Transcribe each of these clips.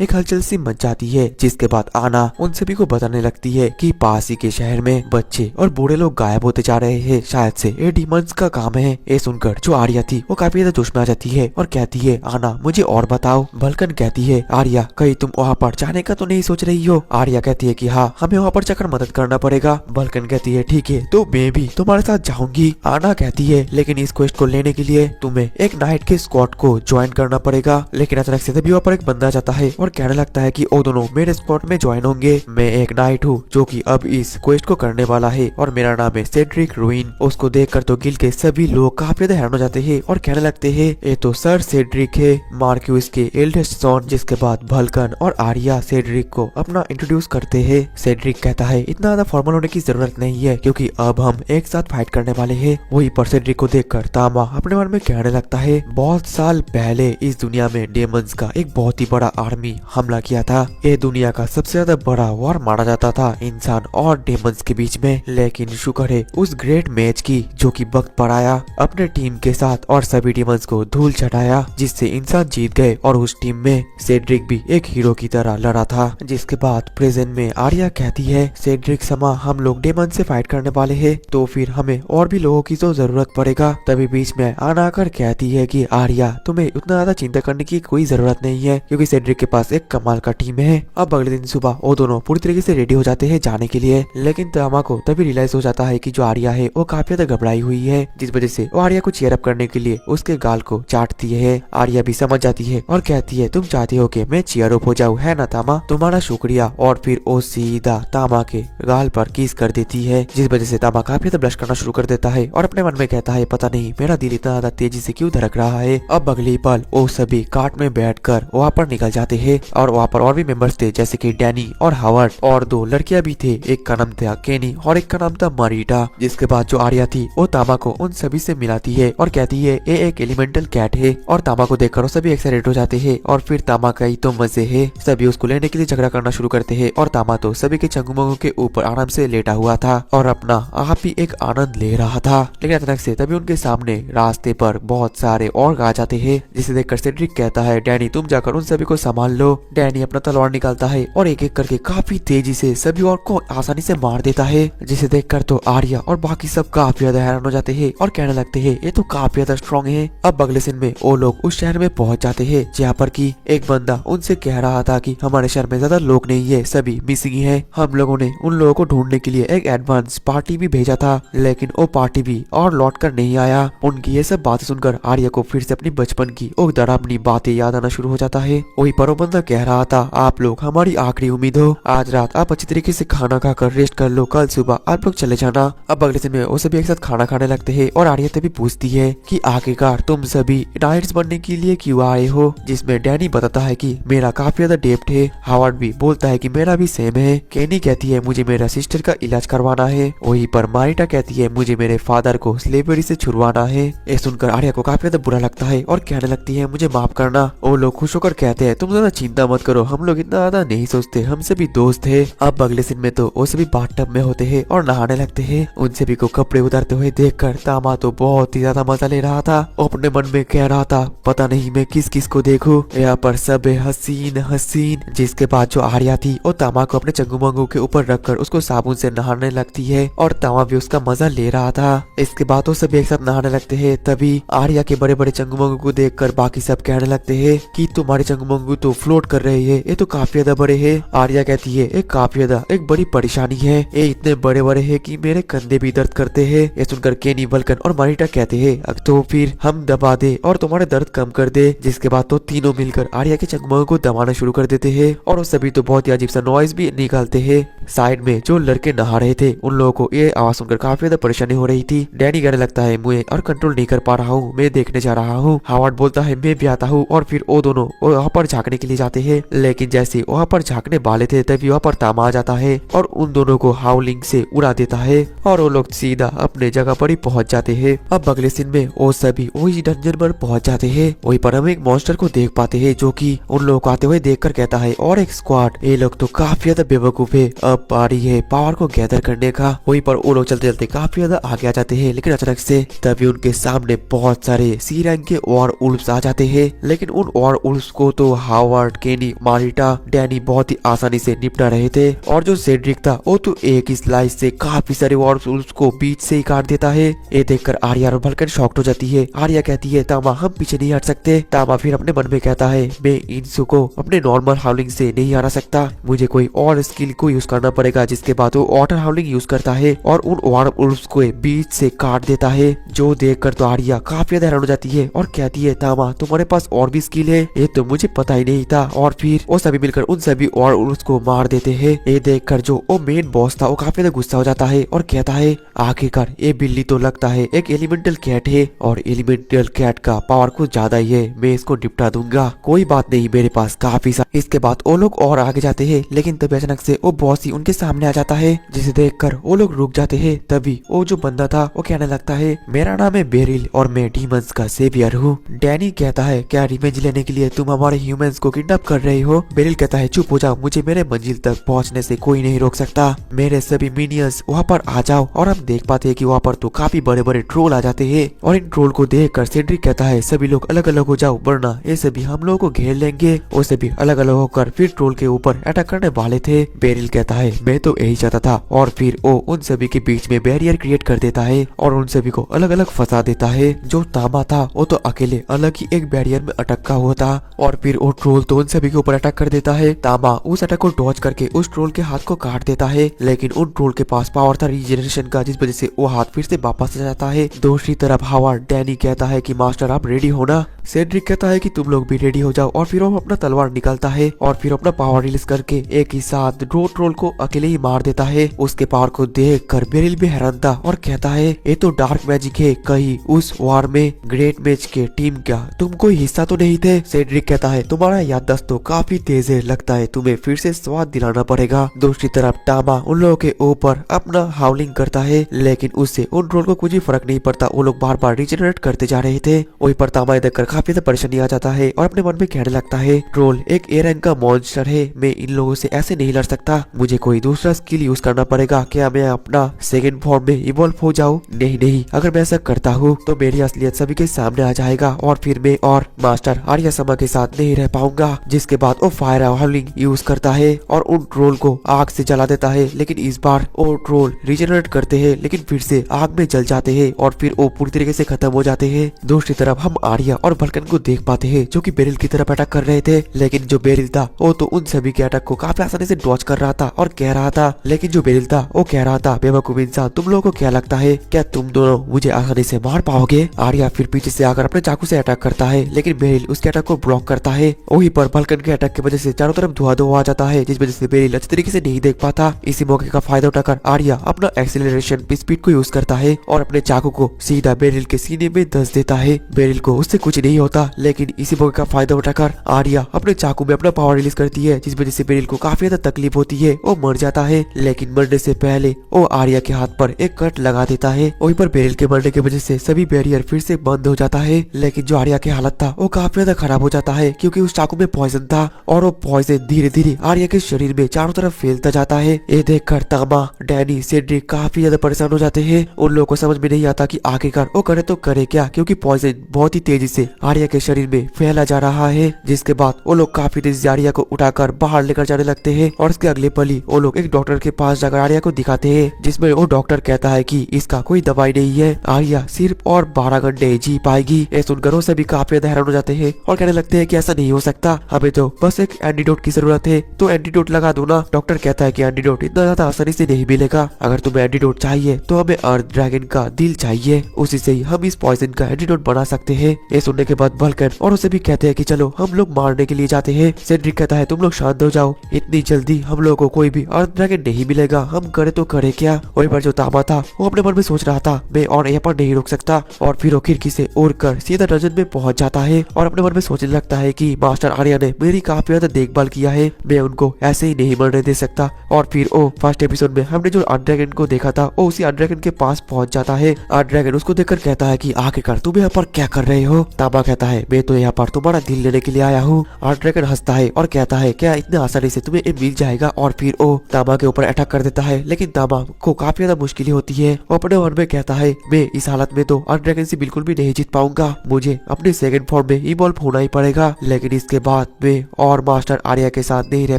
एक हलचल see much जाती है, जिसके बाद आना उन सभी को बताने लगती है कि पास ही के शहर में बच्चे और बूढ़े लोग गायब होते जा रहे हैं, शायद से ये डीमंस का काम है। ये सुनकर जो आर्या थी वो काफी ज्यादा जोश में आ जाती है और कहती है आना मुझे और बताओ। वल्कन कहती है आर्या कहीं तुम वहाँ पर जाने का तो नहीं सोच रही हो? आर्या कहती है कि हाँ हमें वहाँ पर जाकर मदद करना पड़ेगा। वल्कन कहती है ठीक है तो मैं भी तुम्हारे साथ जाऊंगी। आना कहती है लेकिन इस क्वेस्ट को लेने के लिए तुम्हें एक नाइट के स्क्वाड को ज्वाइन करना पड़ेगा। लेकिन अचानक से तभी वहाँ पर एक बंदा जाता है और कहने लगता है कि वो दोनों मेरे स्क्वाड में ज्वाइन होंगे। मैं एक नाइट हूँ जो कि अब इस क्वेस्ट को करने वाला है और मेरा नाम है सेड्रिक रूइन। उसको देखकर तो गिल्ड के सभी लोग काफी ज्यादा हैरान हो जाते हैं और कहने लगते हैं ये तो सर सेड्रिक है, मार्क्यूस के एल्डेस्ट सन। जिसके बाद वल्कन और आर्या सेड्रिक को अपना इंट्रोड्यूस करते हैं। सेड्रिक कहता है इतना ज्यादा फॉर्मल होने की जरूरत नहीं है क्योंकि अब हम एक साथ फाइट करने वाले हैं। वहीं पर सेड्रिक को देखकर तामा अपने मन में कहने लगता है बहुत साल पहले इस दुनिया में डेमंस का एक बहुत ही बड़ा आर्मी हमला किया था। ये दुनिया का सबसे ज्यादा बड़ा वॉर माना जाता था इंसान और डेमंस के बीच में। लेकिन शुक्र है उस ग्रेट मैच की जो कि वक्त पर आया अपने टीम के साथ और सभी डेमंस को धूल चटाया, जिससे इंसान जीत गए और उस टीम में सेड्रिक भी एक हीरो की तरह लड़ा था। जिसके बाद प्रेजेंट में आर्या कहती है सेड्रिक समा हम लोग डेमन से फाइट करने वाले हैं तो फिर हमें और भी लोगों की तो जरूरत पड़ेगा। तभी बीच में आना कर कहती है कि आर्या तुम्हें उतना ज्यादा चिंता करने की कोई जरूरत नहीं है क्योंकि सेड्रिक के पास एक कमाल का टीम है। अब अगले दिन सुबह वो दोनों पूरी तरीके से रेडी हो जाते हैं जाने के लिए। लेकिन तामा को तभी रियलाइज हो जाता है कि जो आर्या है वो काफी ज्यादा घबराई हुई है, जिस वजह से वो आर्या को चीयर अप करने के लिए उसके गाल को चाटती है। आर्या भी समझ जाती है और कहती है तुम चाहती हो कि मैं चीयर अप हो जाऊं है ना तामा, तुम्हारा शुक्रिया। और फिर वो सीधा तामा के गाल पर किस कर देती है, जिस वजह से तामा काफी ज्यादा ब्लश करना शुरू कर देता है और अपने मन में कहता है पता नहीं मेरा दिल इतना ज्यादा तेजी से क्यों धड़क रहा है। अब अगली पल वो सभी कार्ट में बैठकर वहाँ पर निकल जाते हैं और वहाँ पर और भी मेंबर्स थे जैसे कि डैनी और हावर्ड और दो लड़कियां भी थे, एक का नाम था केनी और एक का नाम था मारिटा। जिसके बाद जो आर्या थी वो तामा को उन सभी से मिलाती है और कहती है ये एक एलिमेंटल कैट है और तामा को देखकर वो सभी एक्साइटेड हो जाते हैं। और फिर तामा का ही तो मजे है, सभी उसको लेने के लिए झगड़ा करना शुरू करते हैं और तामा तो सभी के चंगुमंगू के ऊपर आराम से लेटा हुआ था और अपना आप ही एक आनंद ले रहा था। लेकिन अचानक से तभी उनके सामने रास्ते पर बहुत सारे और आ जाते हैं, जिसे देखकर सेड्रिक कहता है डैनी तुम जाकर उन सभी को संभाल लो। डैनी अपना तलवार निकालता है और एक एक करके काफी तेजी से सभी और को आसानी से मार देता है, जिसे देखकर तो आर्या और बाकी सब काफी ज्यादा हैरान हो जाते हैं और कहने लगते हैं ये तो काफी ज्यादा स्ट्रॉन्ग है। अब अगले दिन में वो लोग उस शहर में पहुंच जाते हैं जहाँ पर की एक बंदा उनसे कह रहा था कि हमारे शहर में ज्यादा लोग नहीं है, सभी मिसिंग है। हम लोगों ने उन लोगों को ढूंढने के लिए एक एडवांस पार्टी भी भेजा था लेकिन वो पार्टी भी और लौट कर नहीं आया। उनकी ये सब बातें सुनकर आर्या को फिर से अपनी बचपन की वो डरावनी बातें याद आना शुरू हो जाता है। वही पर वो बंदा कह रहा था आप लोग हमारी आखिरी उम्मीद हो, आज रात आप अच्छी तरीके से खाना खाकर रेस्ट कर लो, कल सुबह आप लोग चले जाना। अब अगले दिन में वो सभी एक साथ खाना खाने लगते हैं और आर्या तभी पूछती है कि आखिरकार तुम सभी नाइट्स बनने के लिए क्यों आए हो, जिसमें डैनी बताता है कि मेरा काफी ज्यादा डेप्ट है। हावर्ड भी बोलता है कि मेरा भी सेम है। केनी कहती है मुझे मेरा सिस्टर का इलाज करवाना है। वहीं पर मारिटा कहती है मुझे मेरे फादर को स्लेवरी से छुड़वाना है। ये सुनकर आर्या को काफी ज्यादा बुरा लगता है और कहने लगती है मुझे माफ करना। वो लोग खुश होकर कहते हैं तुम ज्यादा चिंता मत करो, हम लोग इतना ज्यादा नहीं सोचते, हम सभी दोस्त है। अब अगले दिन में तो वो सभी बाथटब में होते हैं और नहाने लगते हैं। उन सभी को कपड़े उतारते हुए देखकर तामा तो बहुत ही ज्यादा मजा ले रहा था। अपने मन में कह रहा था पता नहीं मैं किस किस को देखूं, यहाँ पर सब है हसीन हसीन। जिसके बाद जो आर्या थी वो तामा को अपने चंगुमंगू के ऊपर रखकर उसको साबुन से नहाने लगती है और तामा भी उसका मजा ले रहा था। इसके बाद वो सब एक साथ नहाने लगते हैं। तभी आर्या के बड़े बड़े चंगुमंगू को देखकर बाकी सब कहने लगते हैं कि तुम्हारे चंगुमंगू तो फ्लोट कर रहे हैं, ये तो काफी ज्यादा बड़े हैं। आर्या कहती है एक काफी ज्यादा एक बड़ी परेशानी है, ये इतने बड़े बड़े हैं कि मेरे कंधे भी दर्द करते हैं। ये सुनकर केनी वल्कन और मारिटा कहते हैं अब तो फिर हम दबा दे और तुम्हारे दर्द कम कर दे। जिसके बाद तो तीनों मिलकर आर्या के चंगुमंगू को दबाना शुरू कर देते हैं और वो सभी तो बहुत ही अजीब सा नॉइज भी निकालते हैं। साइड में जो लड़के नहा रहे थे उन लोगों को ये आवाज सुनकर काफी ज्यादा परेशानी हो रही थी। डैनी कहने लगता है मुझे और कंट्रोल नहीं कर पा रहा हूँ, मैं देखने जा रहा हूँ। हावर्ड बोलता है मैं भी आता हूँ और फिर वो दोनों वहाँ पर झांकने के लिए जाते हैं। लेकिन जैसे वहाँ पर झांकने वाले थे तभी वहाँ पर तामा आ जाता है और उन दोनों को हाउलिंग से उड़ा देता है और वो लोग सीधा अपने जगह पर ही पहुंच जाते हैं। अब अगले दिन में वो सभी वही डंजन पर पहुंच जाते हैं। वहीं पर हम एक मॉन्स्टर को देख पाते हैं जो कि उन लोगों को आते हुए देखकर कहता है और एक स्क्वाड, ये लोग तो काफी ज्यादा बेवकूफ है, पारी है पावर को गैदर करने का। वहीं पर वो लोग चलते चलते काफी ज्यादा आगे आ जाते हैं, लेकिन अचानक से तभी उनके सामने बहुत सारे सी रैंक के वॉर उल्फ्स आ जाते हैं। लेकिन उन वॉर उल्फ्स को तो हावर्ड, केनी, मारिटा, डैनी बहुत ही आसानी से निपटा रहे थे, और जो सेड्रिक था वो तो एक ही स्लाइस से काफी सारे वॉर उल्फ्स को बीच से ही काट देता है। ये देखकर आर्या और भल्कन शॉक्ड हो जाती है। आर्या कहती है तामा हम पीछे नहीं हट सकते। तामा फिर अपने मन में कहता है मैं इंसु को अपने नॉर्मल हाउलिंग से नहीं हरा सकता, मुझे कोई और स्किल को यूज करना पड़ेगा। जिसके बाद वो वाटर हाउलिंग यूज करता है और उन वॉर उल्फ्स को बीच से काट देता है। जो देखकर तो आर्या काफी ज्यादा हैरान हो जाती है और कहती है तामा तुम्हारे पास और भी स्किल है, ये तो मुझे पता ही नहीं था। और फिर वो सभी मिलकर उन सभी वॉर उल्फ्स को मार देते हैं। ये देखकर जो वो मेन बॉस था वो काफी ज्यादा गुस्सा हो जाता है और कहता है आखिरकार ये बिल्ली तो लगता है एक एलिमेंटल कैट है, और एलिमेंटल कैट का पावर कुछ ज्यादा ही है, मैं इसको निपटा दूंगा, कोई बात नहीं मेरे पास काफी सा। इसके बाद वो लोग और आगे जाते हैं, लेकिन तभी अचानक से वो बॉस ही उनके सामने आ जाता है, जिसे देखकर वो लोग रुक जाते हैं। तभी वो जो बंदा था वो कहने लगता है मेरा नाम है बेरिल और मैं डीमंस का सेवियर हूँ। डैनी कहता है क्या रिवेंज लेने के लिए तुम हमारे ह्यूमंस को किडनैप कर रहे हो? बेरिल कहता है चुप हो जाओ, मुझे मेरे मंजिल तक पहुँचने से कोई नहीं रोक सकता, मेरे सभी मिनियंस वहाँ पर आ जाओ। और हम देख पाते हैं कि वहाँ पर तो काफी बड़े बड़े ट्रोल आ जाते हैं, और इन ट्रोल को देखकर सेड्रिक कहता है सभी लोग अलग अलग हो जाओ वरना ये सभी हम लोगों को घेर लेंगे। वो सभी अलग अलग होकर फिर ट्रोल के ऊपर अटैक करने वाले थे। बेरिल कहता है मैं तो यही चाहता था, और फिर वो उन सभी के बीच में बैरियर क्रिएट कर देता है और उन सभी को अलग अलग फंसा देता है। जो तामा था वो तो अकेले अलग ही एक बैरियर में अटका हुआ था, और फिर वो ट्रोल तो उन सभी के ऊपर अटैक कर देता है। तामा उस अटैक को डॉज करके उस ट्रोल के हाथ को काट देता है, लेकिन उन ट्रोल के पास पावर था रीजनरेशन का, जिस वजह से वो हाथ फिर से वापस आ जाता है। दूसरी तरफ हावर्ड डैनी कहता है कि मास्टर आप रेडी हो ना? सेड्रिक कहता है कि तुम लोग भी रेडी हो जाओ, और फिर वो अपना तलवार निकालता है और फिर अपना पावर रिलीज करके एक ही साथ दो ट्रोल को अकेले ही मार देता है। उसके पावर को देखकर बेरिल भी हैरान था और कहता है ये तो डार्क मैजिक है, कहीं उस वार में ग्रेट मैच के टीम क्या तुम कोई हिस्सा तो नहीं थे? सेड्रिक कहता है तुम्हारा याददाश्त तो काफी तेज है, लगता है तुम्हें फिर से स्वाद दिलाना पड़ेगा। दूसरी तरफ टामा उन लोगों के ऊपर अपना हाउलिंग करता है, लेकिन उससे उन ट्रोल को कुछ भी फर्क नहीं पड़ता, वो लोग बार बार रिजेनरेट करते जा रहे थे। वहीं पर तामा देखकर काफी ज्यादा परेशानी आ जाता है और अपने मन में कहने लगता है ट्रोल एक ए रैंक का मॉन्स्टर है, मैं इन लोगों से ऐसे नहीं लड़ सकता, मुझे कोई दूसरा स्किल यूज करना पड़ेगा। क्या मैं अपना सेकंड फॉर्म में इवॉल्व हो जाऊं? नहीं, अगर मैं ऐसा करता हूँ तो मेरी असलियत सभी के सामने आ जाएगा और फिर मैं और मास्टर आर्या समा के साथ नहीं रह पाऊंगा। जिसके बाद वो फायर हाउलिंग यूज करता है और उन ट्रोल को आग से जला देता है, लेकिन इस बार वो ट्रोल रिजेनरेट करते हैं लेकिन फिर से आग में जल जाते हैं और फिर वो पूरी तरीके से खत्म हो जाते हैं। दूसरी तरफ हम आर्या और भल्कन को देख पाते हैं जो कि बेरिल की तरफ अटैक कर रहे थे, लेकिन जो बेरिल था वो तो उन सभी के अटैक को काफी आसानी से डॉज कर रहा था और कह रहा था, लेकिन जो बेरिल था वो कह रहा था बेवकूफ इंसान, तुम लोगों को क्या लगता है क्या तुम दोनों मुझे आसानी से मार पाओगे? आर्या फिर पीछे से आकर अपने चाकू से अटैक करता है, लेकिन बेरिल उसके अटैक को ब्लॉक करता है। वहीं पर भल्कन के अटैक की वजह से चारों तरफ धुआं आ जाता है, जिस वजह से बेरिल अच्छी तरीके से नहीं देख पाता। इसी मौके का फायदा उठाकर आर्या अपना एक्सेलरेशन स्पीड को यूज करता है और अपने चाकू को सीधा बेरिल के सीने में धंस देता है। बेरिल को उससे कुछ नहीं होता, लेकिन इसी मौके का फायदा उठाकर आर्या अपने चाकू में अपना पावर रिलीज करती है, जिस वजह से बेरिल को काफी ज्यादा तकलीफ होती है, वो मर जाता है। लेकिन मरने से पहले वो आर्या के हाथ पर एक कट लगा देता है। वहीं पर बेरिल के मरने की वजह से सभी बैरियर फिर से बंद हो जाता है, लेकिन जो आर्या की हालत था वो काफी ज्यादा खराब हो जाता है क्योंकि उस चाकू में पॉइजन था और वो पॉइजन धीरे धीरे आर्या के शरीर में चारों तरफ फैलता जाता है। ये देखकर तामा, डैनी, सेड्रिक काफी ज्यादा परेशान हो जाते हैं। उन लोगों को समझ में नहीं आता कि आखिरकार वो करे तो करे क्या, क्योंकि पॉइजन बहुत ही तेजी से आर्या के शरीर में फैला जा रहा है। जिसके बाद वो लोग काफी तेजी से आर्या को उठाकर बाहर लेकर जाने लगते हैं और उसके अगले पल ही वो लोग एक डॉक्टर के पास जाकर आर्या को दिखाते हैं, जिसमें वो डॉक्टर कहता है कि इसका कोई दवाई नहीं है, आर्या सिर्फ और 12 घंटे जी पाएगी। ये सुनकर वो सभी काफी हैरान हो जाते हैं और कहने लगते हैं कि ऐसा नहीं हो सकता, हमें तो बस एक एंटीडोट की जरूरत है, तो एंटीडोट लगा दो ना। डॉक्टर कहता है कि एंटीडोट इतना ज्यादा आसानी से नहीं मिलेगा, अगर तुम्हें एंटीडोट चाहिए तो हमें अर्थ ड्रैगन का दिल चाहिए, उसी से ही हम इस पॉइजन का एंटीडोट बना सकते हैं। ये सुनने के बाद भल्कन और उसे भी कहते हैं कि चलो हम लोग मारने के लिए जाते हैं। सेड्रिक कहता है तुम लोग शांत हो जाओ, इतनी जल्दी हम लोगों को कोई भी अर्थ ड्रैगन नहीं मिलेगा, हम करे तो करे क्या। वहीं पर जो तामा था वो अपने मन में सोच रहा था मैं और यहाँ पर नहीं रुक सकता, और फिर वो खिड़की से उड़कर सीधा डंजन में पहुंच जाता है और अपने मन में सोचने लगता है कि मास्टर आर्या ने मेरी काफी ज्यादा देखभाल किया है, मैं उनको ऐसे ही नहीं मरने दे सकता। और फिर वो फर्स्ट एपिसोड में हमने जो अर्थ ड्रैगन को देखा था वो उसी अर्थ ड्रैगन के पास पहुंच जाता है। अर्थ ड्रैगन उसको देखकर कहता है कि आखिरकार तुम यहाँ पर क्या कर रहे हो? तामा तामा कहता है मैं तो यहाँ पर तुम्हारा दिल लेने के लिए आया हूँ। और ड्रैगन हंसता है और कहता है क्या इतने आसानी से तुम्हें ये मिल जाएगा, और फिर वो तामा के ऊपर अटैक कर देता है। लेकिन तामा को काफी ज्यादा मुश्किल होती है। वो अपने मन में कहता है मैं इस हालत में तो ड्रैगन से बिल्कुल भी नहीं जीत पाऊंगा, मुझे अपने सेकंड फॉर्म में इवॉल्व होना ही पड़ेगा। लेकिन इसके बाद मैं और मास्टर आर्या के साथ नहीं रह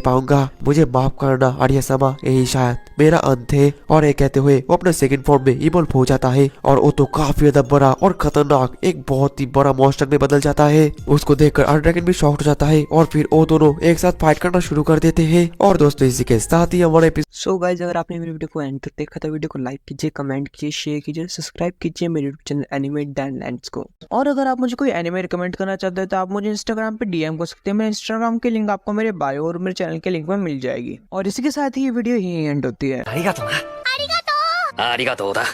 पाऊंगा, मुझे माफ करना आर्या समा, यही शायद मेरा अंत है। और ये कहते हुए वो अपने सेकंड फॉर्म में इवॉल्व हो जाता है और वो तो काफी ज्यादा बड़ा और खतरनाक एक बहुत ही बड़ा मॉन्स्टर में बदल जाता है। उसको देखकर ड्रैगन भी शॉक्ड हो जाता है और फिर वो दोनों एक साथ फाइट करना शुरू कर देते हैं। और दोस्तों इसी के साथ ही हमारे सो गाइस, अगर आपने मेरी वीडियो को एंड तक देखा तो वीडियो को लाइक कीजिए, कमेंट कीजिए, शेयर कीजिए, सब्सक्राइब कीजिए मेरे YouTube channel Animate Than Lands को। और अगर आप मुझे कोई एनिमे रिकमेंड करना चाहते हैं तो आप मुझे इंस्टाग्राम पे डीएम कर सकते हैं। मेरे इंस्टाग्राम की लिंक आपको मेरे बायो और मेरे चैनल के लिंक में मिल जाएगी। और इसी के साथ ही ये वीडियो यही एंड होती है। ありがとうだ。